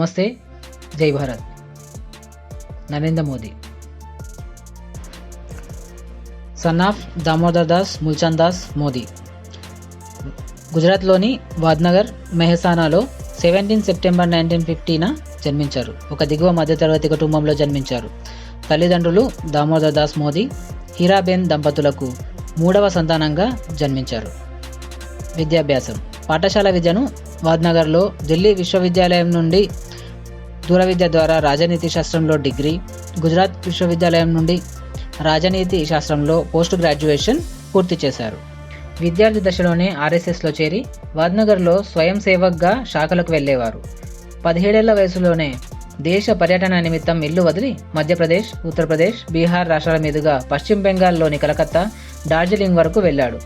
నమస్తే, జై Bharat. Narendra Modi son of Damodar Das Moolchand Das Modi గుజరాత్లోని వాద్నగర్ మెహసానాలో 17 సెప్టెంబర్ 1950న జన్మించారు. ఒక దిగువ మధ్యతరగతి కుటుంబంలో జన్మించారు. తల్లిదండ్రులు దామోదర్ దాస్ మోదీ, హీరాబెన్ దంపతులకు మూడవ సంతానంగా జన్మించారు. విద్యాభ్యాసం. పాఠశాల విద్యను వాద్నగర్లో ఢిల్లీ విశ్వవిద్యాలయం నుండి దూర విద్య ద్వారా రాజనీతి శాస్త్రంలో డిగ్రీ, గుజరాత్ విశ్వవిద్యాలయం నుండి రాజనీతి శాస్త్రంలో పోస్ట్ గ్రాడ్యుయేషన్ పూర్తి చేశారు. విద్యార్థి దశలోనే ఆర్ఎస్ఎస్లో చేరి వాద్నగర్లో స్వయం సేవక్గా శాఖలకు వెళ్ళేవారు. 17 ఏళ్ల వయసులోనే దేశ పర్యటన నిమిత్తం ఇల్లు వదిలి మధ్యప్రదేశ్, ఉత్తరప్రదేశ్, బీహార్ రాష్ట్రాల మీదుగా పశ్చిమ బెంగాల్లోని కలకత్తా, డార్జిలింగ్ వరకు వెళ్ళాడు.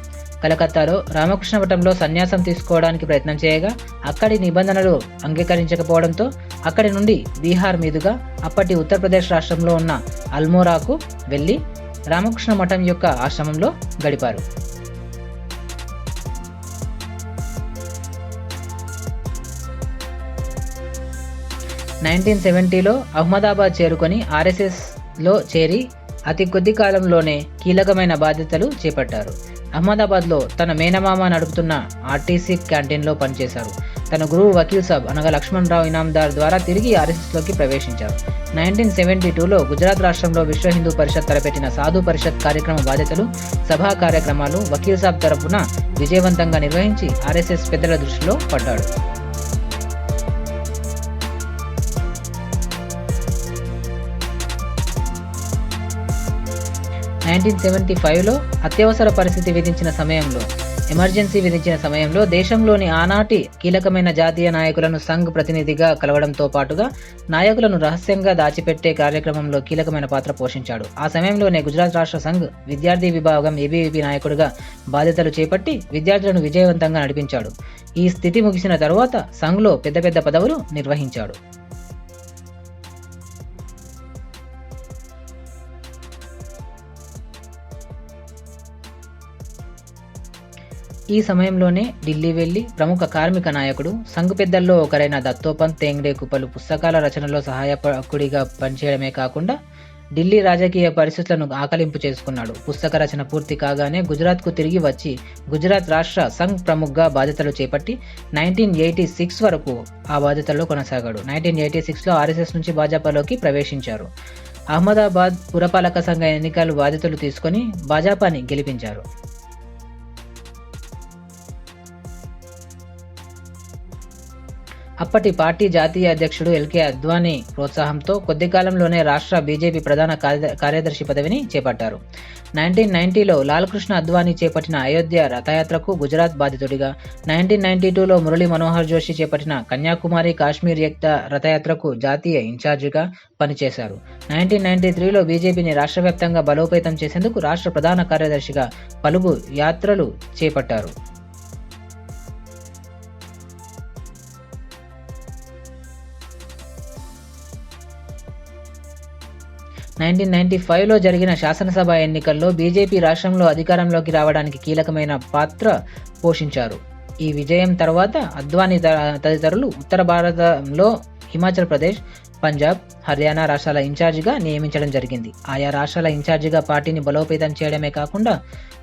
కలకత్తాలో రామకృష్ణ మఠంలో సన్యాసం తీసుకోవడానికి ప్రయత్నం చేయగా అక్కడి నిబంధనలు అంగీకరించకపోవడంతో అక్కడి నుండి బీహార్ మీదుగా అప్పటి ఉత్తరప్రదేశ్ రాష్ట్రంలో ఉన్న అల్మోరాకు వెళ్ళి రామకృష్ణ మఠం యొక్క ఆశ్రమంలో గడిపారు. లో అహ్మదాబాద్ చేరుకొని ఆర్ఎస్ఎస్లో చేరి అతి కొద్ది కాలంలోనే కీలకమైన బాధ్యతలు చేపట్టారు. అహ్మదాబాద్లో తన మేనమామ నడుపుతున్న ఆర్టీసీ క్యాంటీన్లో పనిచేశారు. తన గురువు వకీల్ సాబ్ అనగా లక్ష్మణ్ రావు ఇనాందార్ ద్వారా తిరిగి ఆర్ఎస్ఎస్లోకి ప్రవేశించారు. 1972లో గుజరాత్ రాష్ట్రంలో విశ్వ హిందూ పరిషత్ తలపెట్టిన సాధు పరిషత్ కార్యక్రమ బాధ్యతలు, సభా కార్యక్రమాలు వకీల్ సాబ్ తరపున విజయవంతంగా నిర్వహించి ఆర్ఎస్ఎస్ పెద్దల దృష్టిలో పడ్డాడు. 1975లో అత్యవసర పరిస్థితి విధించిన సమయంలో దేశంలోని ఆనాటి కీలకమైన జాతీయ నాయకులను సంఘ్ ప్రతినిధిగా కలవడంతో పాటుగా నాయకులను రహస్యంగా దాచిపెట్టే కార్యక్రమంలో కీలకమైన పాత్ర పోషించాడు. ఆ సమయంలోనే గుజరాత్ రాష్ట్ర సంఘ్ విద్యార్థి విభాగం ఏబీవీపీ నాయకుడిగా బాధ్యతలు చేపట్టి విద్యార్థులను విజయవంతంగా నడిపించాడు. ఈ స్థితి ముగిసిన తరువాత సంఘ్లో పెద్ద పదవులు నిర్వహించాడు. ఈ సమయంలోనే ఢిల్లీ వెళ్లి ప్రముఖ కార్మిక నాయకుడు, సంఘ్ పెద్దల్లో ఒకరైన దత్తోపంత్ థేంగ్డేకు పలు పుస్తకాల రచనలో సహాయకుడిగా పనిచేయడమే కాకుండా ఢిల్లీ రాజకీయ పరిస్థితులను ఆకలింపు చేసుకున్నాడు. పుస్తక రచన పూర్తి కాగానే గుజరాత్కు తిరిగి వచ్చి గుజరాత్ రాష్ట్ర సంఘ్ ప్రముఖగా బాధ్యతలు చేపట్టి 1986 వరకు ఆ బాధ్యతల్లో కొనసాగాడు. 1986లో ఆర్ఎస్ఎస్ నుంచి భాజపాలోకి ప్రవేశించారు. అహ్మదాబాద్ పురపాలక సంఘ ఎన్నికలు బాధ్యతలు తీసుకొని భాజపాని గెలిపించారు. అప్పటి పార్టీ జాతీయ అధ్యక్షుడు ఎల్కే అద్వానీ ప్రోత్సాహంతో కొద్ది కాలంలోనే రాష్ట్ర బీజేపీ ప్రధాన కార్యదర్శి పదవిని చేపట్టారు. 1990లో లాల్ కృష్ణ అద్వానీ చేపట్టిన అయోధ్య రథయాత్రకు గుజరాత్ బాధితుడిగా, 1992లో మురళీ మనోహర్ జోషి చేపట్టిన కన్యాకుమారి కాశ్మీర్ ఏక్తా రథయాత్రకు జాతీయ ఇన్ఛార్జిగా పనిచేశారు. 1993లో బీజేపీని రాష్ట్ర వ్యాప్తంగా బలోపేతం చేసేందుకు రాష్ట్ర ప్రధాన కార్యదర్శిగా పలుగు యాత్రలు చేపట్టారు. 1995లో జరిగిన శాసనసభ ఎన్నికల్లో బీజేపీ రాష్ట్రంలో అధికారంలోకి రావడానికి కీలకమైన పాత్ర పోషించారు. ఈ విజయం తర్వాత అద్వానీ తదితరులు ఉత్తర భారతంలో హిమాచల్ ప్రదేశ్, పంజాబ్, హర్యానా రాష్ట్రాల ఇన్ఛార్జిగా నియమించడం జరిగింది. ఆయా రాష్ట్రాల ఇన్ఛార్జిగా పార్టీని బలోపేతం చేయడమే కాకుండా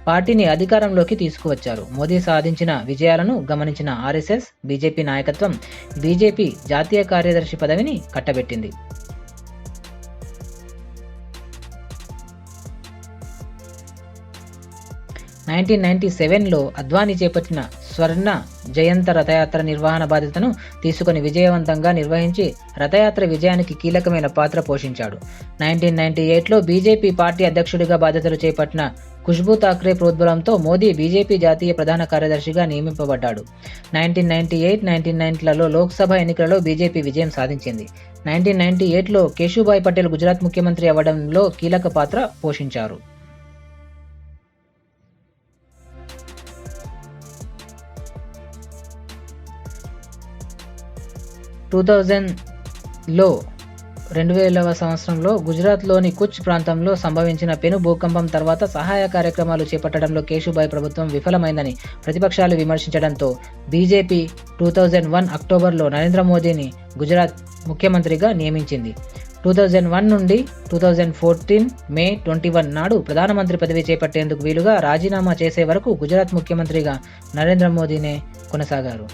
పార్టీని అధికారంలోకి తీసుకువచ్చారు. మోదీ సాధించిన విజయాలను గమనించిన ఆర్ఎస్ఎస్, బీజేపీ నాయకత్వం బీజేపీ జాతీయ కార్యదర్శి పదవిని కట్టబెట్టింది. 1997లో అద్వానీ చేపట్టిన స్వర్ణ జయంత రథయాత్ర నిర్వహణ బాధ్యతను తీసుకొని విజయవంతంగా నిర్వహించి రథయాత్ర విజయానికి కీలకమైన పాత్ర పోషించాడు. 1998లో బీజేపీ పార్టీ అధ్యక్షుడిగా బాధ్యతలు చేపట్టిన ఖుష్బూ థాక్రే ప్రోద్బలంతో మోదీ బీజేపీ జాతీయ ప్రధాన కార్యదర్శిగా నియమింపబడ్డాడు. 1998-1990లలో లోక్సభ ఎన్నికలలో బీజేపీ విజయం సాధించింది. 1998లో కేశుభాయ్ పటేల్ గుజరాత్ ముఖ్యమంత్రి అవ్వడంలో కీలక పాత్ర పోషించారు. 2000లో 2000వ సంవత్సరంలో గుజరాత్లోని కుచ్ ప్రాంతంలో సంభవించిన పెను భూకంపం తర్వాత సహాయ కార్యక్రమాలు చేపట్టడంలో కేశుభాయ్ ప్రభుత్వం విఫలమైందని ప్రతిపక్షాలు విమర్శించడంతో బీజేపీ 2001 అక్టోబర్లో నరేంద్ర మోదీని గుజరాత్ ముఖ్యమంత్రిగా నియమించింది. 2001 నుండి 2014 మే 21 నాడు ప్రధానమంత్రి పదవి చేపట్టేందుకు వీలుగా రాజీనామా చేసే వరకు గుజరాత్ ముఖ్యమంత్రిగా నరేంద్ర మోదీనే కొనసాగారు.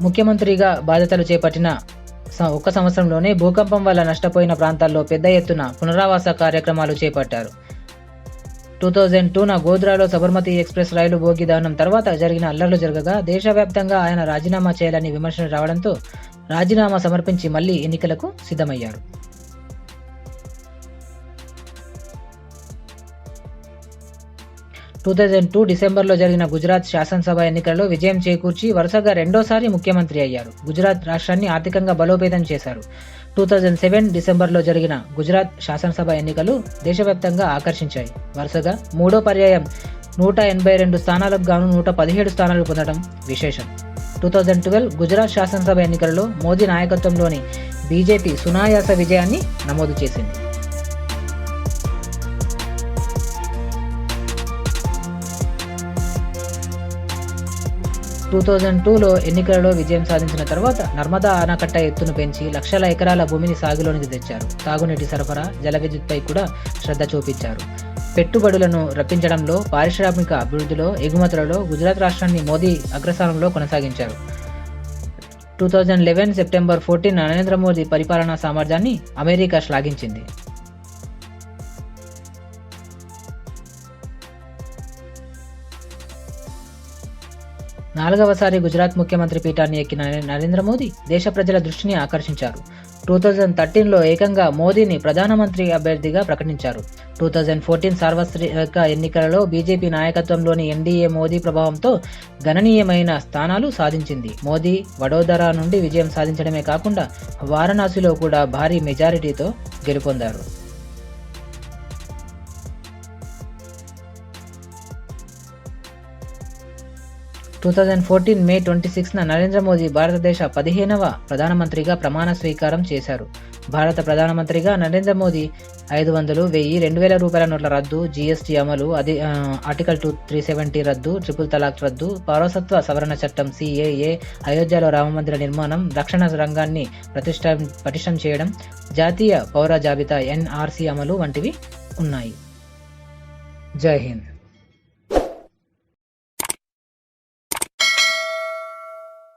ముఖ్యమంత్రిగా బాధ్యతలు చేపట్టిన ఒక సంవత్సరంలోనే భూకంపం వల్ల నష్టపోయిన ప్రాంతాల్లో పెద్ద ఎత్తున పునరావాస కార్యక్రమాలు చేపట్టారు. 2002న గోధ్రాలో సబర్మతి ఎక్స్ప్రెస్ రైలు బోగి దహనం తర్వాత జరిగిన అల్లర్లు జరగగా దేశవ్యాప్తంగా ఆయన రాజీనామా చేయాలని విమర్శలు రావడంతో రాజీనామా సమర్పించి మళ్లీ ఎన్నికలకు సిద్ధమయ్యారు. 2002 డిసెంబర్లో జరిగిన గుజరాత్ శాసనసభ ఎన్నికల్లో విజయం చేకూర్చి వరుసగా రెండోసారి ముఖ్యమంత్రి అయ్యారు. గుజరాత్ రాష్ట్రాన్ని ఆర్థికంగా బలోపేతం చేశారు. 2007 డిసెంబర్లో జరిగిన గుజరాత్ శాసనసభ ఎన్నికలు దేశవ్యాప్తంగా ఆకర్షించాయి. వరుసగా మూడో పర్యాయం 182 స్థానాలకు గాను 117 స్థానాలు పొందడం విశేషం. 2012 గుజరాత్ శాసనసభ ఎన్నికలలో మోదీ నాయకత్వంలోని బీజేపీ సునాయాస విజయాన్ని నమోదు చేసింది. 2002లో ఎన్నికలలో విజయం సాధించిన తర్వాత నర్మదా ఆనకట్ట ఎత్తును పెంచి లక్షల ఎకరాల భూమిని సాగులోనికి తెచ్చారు. తాగునీటి సరఫరా, జల విద్యుత్పై కూడా శ్రద్ధ చూపించారు. పెట్టుబడులను రప్పించడంలో, పారిశ్రామిక అభివృద్ధిలో, ఎగుమతులలో గుజరాత్ రాష్ట్రాన్ని మోదీ అగ్రస్థానంలో కొనసాగించారు. 2011 సెప్టెంబర్ 14 నరేంద్ర మోదీ పరిపాలనా సామర్థ్యాన్ని అమెరికా శ్లాఘించింది. నాలుగవసారి గుజరాత్ ముఖ్యమంత్రి పీఠాన్ని ఎక్కిన నరేంద్ర మోదీ దేశ ప్రజల దృష్టిని ఆకర్షించారు. 2013లో ఏకంగా మోదీని ప్రధానమంత్రి అభ్యర్థిగా ప్రకటించారు. 2014 సార్వత్రిక ఎన్నికలలో బీజేపీ నాయకత్వంలోని ఎన్డీఏ మోదీ ప్రభావంతో గణనీయమైన స్థానాలు సాధించింది. మోదీ వడోదరా నుండి విజయం సాధించడమే కాకుండా వారణాసిలో కూడా భారీ మెజారిటీతో గెలుపొందారు. 2014 మే 26న నరేంద్ర మోదీ భారతదేశ 15వ ప్రధానమంత్రిగా ప్రమాణ స్వీకారం చేశారు. భారత ప్రధానమంత్రిగా నరేంద్ర మోదీ 500, 1000, 2000 రూపాయల నోట్ల రద్దు, జీఎస్టీ అమలు, ఆర్టికల్ 370 రద్దు, ట్రిపుల్ తలాక్ రద్దు, పౌరసత్వ సవరణ చట్టం CAA, అయోధ్యలో రామమందిర నిర్మాణం, రక్షణ రంగాన్ని పటిష్టం చేయడం, జాతీయ పౌర జాబితా NRC అమలు వంటివి ఉన్నాయి. జై హింద్.